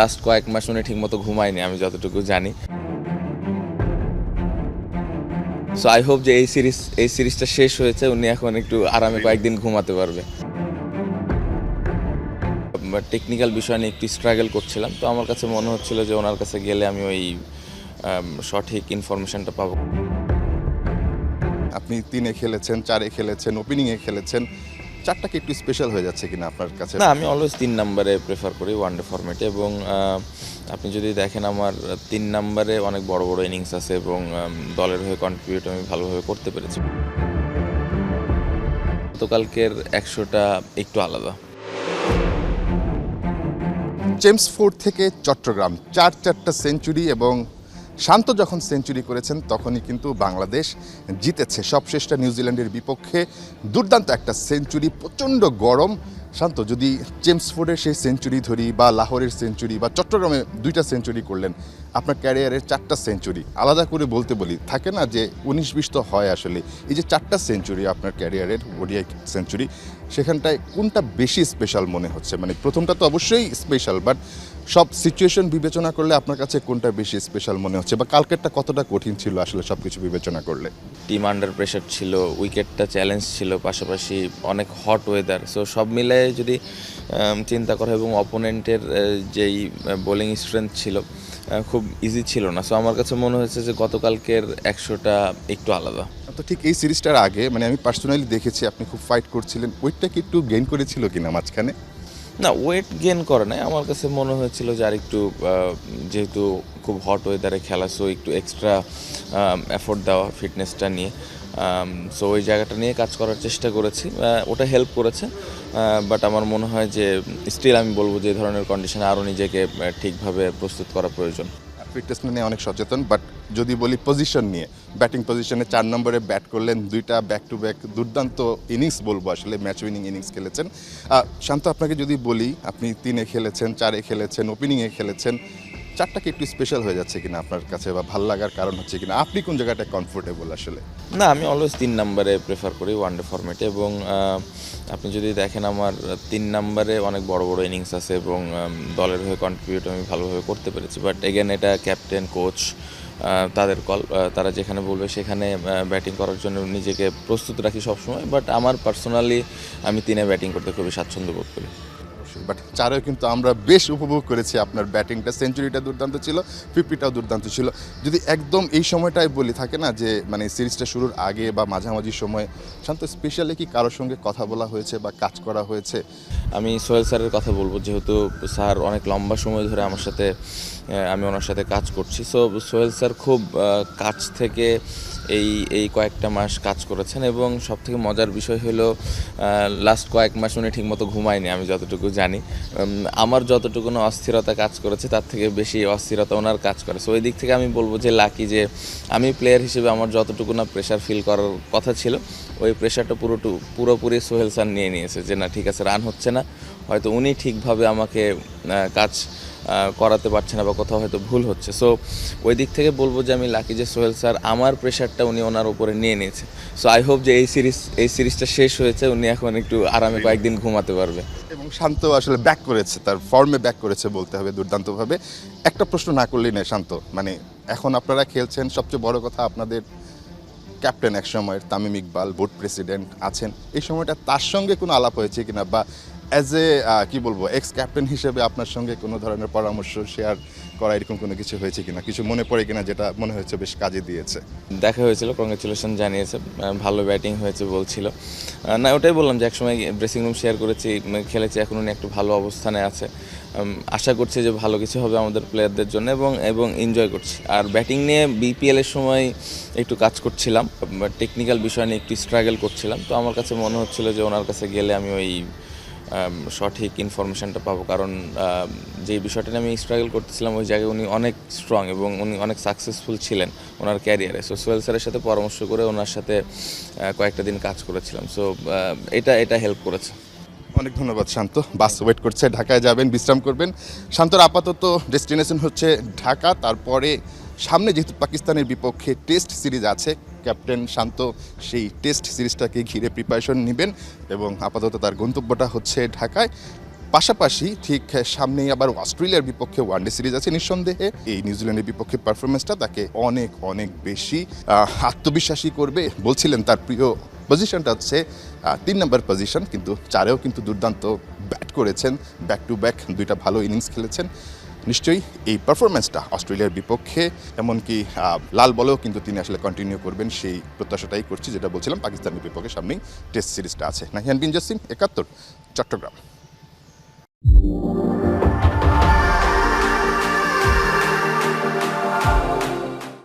Last কয়েক মাস উনি ঠিকমতো ঘুমায়নি আমি যতটুকু জানি। সো আই হোপ যে এই সিরিজটা শেষ হয়েছে, উনি এখন একটু আরামে কয়েকদিন ঘুমাতে পারবে। টেকনিক্যাল বিষয় নিয়ে একটু স্ট্রাগল করছিলাম, তো আমার কাছে মনে হচ্ছিল যে ওনার কাছে গেলে আমি ওই সঠিক ইনফরমেশনটা পাবো। আপনি ৩-এ খেলেছেন, ৪-এ খেলেছেন, ওপেনিংয়ে খেলেছেন। ৪টা কি একটু স্পেশাল হয়ে যাচ্ছে কিনা আপনার কাছে? না, আমি অলওয়েজ ৩ নাম্বারে প্রেফার করি ওয়ানডে ফরম্যাটে, এবং আপনি যদি দেখেন আমার ৩ নাম্বারে অনেক বড় বড় ইনিংস আছে এবং দলের হয়ে কন্ট্রিবিউট আমি ভালোভাবে করতে পেরেছি। গতকালকের ১০০টা একটু আলাদা। চেমসফোর্ড থেকে চট্টগ্রাম ৪টা সেঞ্চুরি, এবং শান্ত যখন সেঞ্চুরি করেছেন তখনই কিন্তু বাংলাদেশ জিতেছে সবশেষটা নিউজিল্যান্ডের বিপক্ষে। দুর্দান্ত একটা সেঞ্চুরি, প্রচণ্ড গরম। শান্ত, যদি চেমসফোর্ডের সেই সেঞ্চুরি ধরি বা লাহোরের সেঞ্চুরি বা চট্টগ্রামে 2টা সেঞ্চুরি করলেন, আপনার ক্যারিয়ারের 4টা সেঞ্চুরি আলাদা করে বলতে বলি, থাকে না যে 19-20 তো হয় আসলে, এই যে 4টা সেঞ্চুরি আপনার ক্যারিয়ারের ওডিআই সেঞ্চুরি, সেখানটায় কোনটা বেশি স্পেশাল মনে হচ্ছে? মানে প্রথমটা তো অবশ্যই স্পেশাল, বাট সব সিচুয়েশন বিবেচনা করলে আপনার কাছে কোনটা বেশি স্পেশাল মনে হচ্ছে, বা কালকেরটা কতটা কঠিন ছিল আসলে সব কিছু বিবেচনা করলে? টিম আন্ডার প্রেশার ছিল, উইকেটটা চ্যালেঞ্জ ছিল, পাশাপাশি অনেক হট ওয়েদার। সো সব মিলায়ে যদি চিন্তা করা, এবং অপোনেন্টের যেই বোলিং স্ট্রেংথ ছিল খুব ইজি ছিল না। সো আমার কাছে মনে হয়েছে যে গতকালকের ১০০টা একটু আলাদা। তো ঠিক এই সিরিজটার আগে মানে আমি পার্সোনালি দেখেছি আপনি খুব ফাইট করছিলেন, ওয়েটটা কি একটু গেইন করেছিল কিনা মাঝখানে? না, ওয়েট গেইন করে নাই। আমার কাছে মনে হয়েছিল যে আরেকটু যেহেতু খুব হট ওয়েদারে খেলা, সো একটু এক্সট্রা এফোর্ট দেওয়া ফিটনেসটা নিয়ে। সো ওই জায়গাটা নিয়ে কাজ করার চেষ্টা করেছি, ওটা হেল্প করেছে। বাট আমার মনে হয় যে স্টিল আমি বলবো যে এই ধরনের কন্ডিশনে আরও নিজেকে ঠিকভাবে প্রস্তুত করা প্রয়োজন। ফিটনেস নিয়ে অনেক সচেতন, বাট যদি বলি পজিশন নিয়ে, ব্যাটিং পজিশনে 4 নম্বরে ব্যাট করলেন, 2টা ব্যাক টু ব্যাক দুর্দান্ত ইনিংস বলবো, আসলে ম্যাচ উইনিং ইনিংস খেলেছেন। শান্ত, আপনাকে যদি বলি আপনি 3-এ খেলেছেন, 4-এ খেলেছেন, ওপেনিংয়ে খেলেছেন, 4টা কি একটু স্পেশাল হয়ে যাচ্ছে কিনা আপনার কাছে, বা ভাল লাগার কারণ হচ্ছে কিনা? আপনি কোন জায়গাটা কমফোর্টেবল আসলে? না, আমি অলওয়েজ ৩ নাম্বারে প্রেফার করি ওয়ানডে ফরম্যাটে, এবং আপনি যদি দেখেন আমার ৩ নাম্বারে অনেক বড় বড় ইনিংস আছে এবং দলের হয়ে কন্ট্রিবিউট আমি ভালোভাবে করতে পেরেছি। বাট এগেন এটা ক্যাপ্টেন, কোচ তাদের কল, তারা যেখানে বলবে সেখানে ব্যাটিং করার জন্য নিজেকে প্রস্তুত রাখি সবসময়। বাট আমার পার্সোনালি আমি 3-এ ব্যাটিং করতে খুবই স্বাচ্ছন্দ্য বোধ করি। বাট 4-এও কিন্তু আমরা বেশ উপভোগ করেছি আপনার ব্যাটিংটা। সেঞ্চুরিটা দুর্দান্ত ছিল, 50টাও দুর্দান্ত ছিল। যদি একদম এই সময়টাই বলি, থাকে না যে মানে সিরিজটা শুরুর আগে বা মাঝামাঝি সময় শান্ত স্পেশালি কি কারোর সঙ্গে কথা বলা হয়েছে বা কাজ করা হয়েছে? আমি সোহেল স্যারের কথা বলবো, যেহেতু স্যার অনেক লম্বা সময় ধরে আমার সাথে, আমি ওনার সাথে কাজ করছি। সো সোহেল স্যার খুব কাছ থেকে এই কয়েকটা মাস কাজ করেছেন, এবং সবথেকে মজার বিষয় হলো লাস্ট কয়েক মাস উনি ঠিকমতো ঘুমায়নি আমি যতটুকু জানি। আমার যতটুকু না অস্থিরতা কাজ করেছে, তার থেকে বেশি অস্থিরতা ওনার কাজ করে। সো ওই দিক থেকে আমি বলবো যে লাকি যে আমি প্লেয়ার হিসেবে আমার যতটুকু না প্রেশার ফিল করার কথা ছিল, ওই প্রেশারটা পুরোপুরি সোহেল স্যার নিয়ে নিয়েছে। যে না, ঠিক আছে, রান হচ্ছে না, হয়তো উনি ঠিকভাবে আমাকে কাজ করাতে পারছে না, বা কোথাও হয়তো ভুল হচ্ছে। সো ওই দিক থেকে বলবো যে আমি লাকি যে সোহেল স্যার আমার প্রেশারটা উনি ওনার উপরে নিয়ে নিয়েছে। সো আই হোপ যে এই সিরিজটা শেষ হয়েছে, উনি এখন একটু আরামে কয়েকদিন ঘুমাতে পারবে। এবং শান্ত আসলে ব্যাক করেছে, তার ফর্মে ব্যাক করেছে বলতে হবে দুর্দান্তভাবে। একটা প্রশ্ন না করলেই নয় শান্ত, মানে এখন আপনারা খেলছেন, সবচেয়ে বড় কথা আপনাদের ক্যাপ্টেন এক সময়ের তামিম ইকবাল বোর্ড প্রেসিডেন্ট আছেন, এই সময়টা তার সঙ্গে কোনো আলাপ হয়েছে কিনা, বা অ্যাজ এ কী বলবো এক্স ক্যাপ্টেন হিসেবে আপনার সঙ্গে কোনো ধরনের পরামর্শ শেয়ার করা এরকম কোনো কিছু হয়েছে কিনা, কিছু মনে পড়ে কিনা যেটা মনে হয়েছে বেশ কাজে দিয়েছে? দেখা হয়েছিল, কংগ্রেচুলেশন জানিয়েছে, ভালো ব্যাটিং হয়েছে বলছিল। না, ওটাই বললাম যে একসময় ড্রেসিং রুম শেয়ার করেছি, খেলেছি, এখন উনি একটু ভালো অবস্থানে আছে। আশা করছি যে ভালো কিছু হবে আমাদের প্লেয়ারদের জন্য, এবং এনজয় করছি। আর ব্যাটিং নিয়ে বিপিএলের সময় একটু কাজ করছিলাম, টেকনিক্যাল বিষয় নিয়ে একটু স্ট্রাগল করছিলাম, তো আমার কাছে মনে হচ্ছিল যে ওনার কাছে গেলে আমি ওই সঠিক ইনফরমেশনটা পাবো। কারণ যেই বিষয়টা নিয়ে আমি স্ট্রাগল করতেছিলাম, ওই জায়গায় উনি অনেক স্ট্রং এবং উনি অনেক সাকসেসফুল ছিলেন ওনার ক্যারিয়ারে। সো সোহেল স্যারের সাথে পরামর্শ করে ওনার সাথে কয়েকটা দিন কাজ করেছিলাম। সো এটা হেল্প করেছে। অনেক ধন্যবাদ শান্ত। বাস ওয়েট করছে, ঢাকায় যাবেন, বিশ্রাম করবেন। শান্তর আপাতত ডেস্টিনেশন হচ্ছে ঢাকা, তারপরে সামনে যেহেতু পাকিস্তানের বিপক্ষে টেস্ট সিরিজ আছে, ক্যাপ্টেন শান্ত সেই টেস্ট সিরিজটাকে ঘিরে প্রিপারেশন নেবেন, এবং আপাতত তার গন্তব্যটা হচ্ছে ঢাকায়। পাশাপাশি ঠিক সামনেই আবার অস্ট্রেলিয়ার বিপক্ষে ওয়ানডে সিরিজ আছে। নিঃসন্দেহে এই নিউজিল্যান্ডের বিপক্ষে পারফরমেন্সটা তাকে অনেক অনেক বেশি আত্মবিশ্বাসী করবে। বলছিলেন তার প্রিয় পজিশনটা হচ্ছে 3 নম্বর পজিশন, কিন্তু 4-এও কিন্তু দুর্দান্ত ব্যাট করেছেন, ব্যাক টু ব্যাক 2টা ভালো ইনিংস খেলেছেন। নিশ্চয়ই এই পারফরমেন্সটা অস্ট্রেলিয়ার বিপক্ষে এমনকি লাল বলেও কিন্তু তিনি আসলে কন্টিনিউ করবেন সেই প্রত্যাশাটাই করছি। যেটা বলছিলাম, পাকিস্তানের বিপক্ষে সামনেই টেস্ট সিরিজটা আছে। নাহিয়ান বিন জাসিম, 71, চট্টগ্রাম।